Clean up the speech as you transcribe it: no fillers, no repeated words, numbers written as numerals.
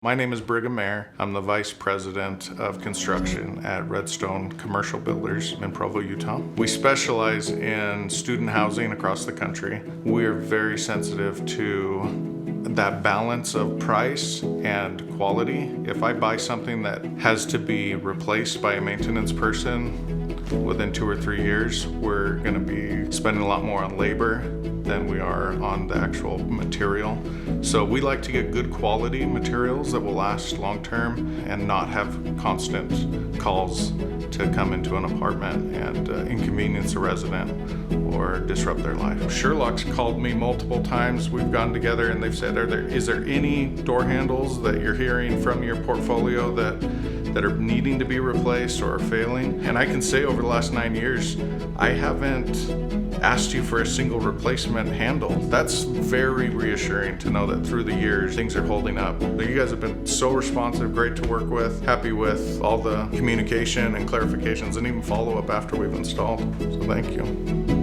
My name is Brigham Mayer. I'm the Vice President of Construction at Redstone Commercial Builders in Provo, Utah. We specialize in student housing across the country. We're very sensitive to that balance of price and quality. If I buy something that has to be replaced by a maintenance person within 2 or 3 years, we're going to be spending a lot more on labor than we are on the actual material. So we like to get good quality materials that will last long term and not have constant calls to come into an apartment and inconvenience a resident or disrupt their life. Sure-Loc's called me multiple times. We've gone together and they've said, is there any door handles that you're hearing from your portfolio that are needing to be replaced or are failing? And I can say over the last 9 years, I haven't asked you for a single replacement handle. That's very reassuring to know that through the years, things are holding up. You guys have been so responsive, great to work with, happy with all the communication and clarifications and even follow-up after we've installed. So thank you.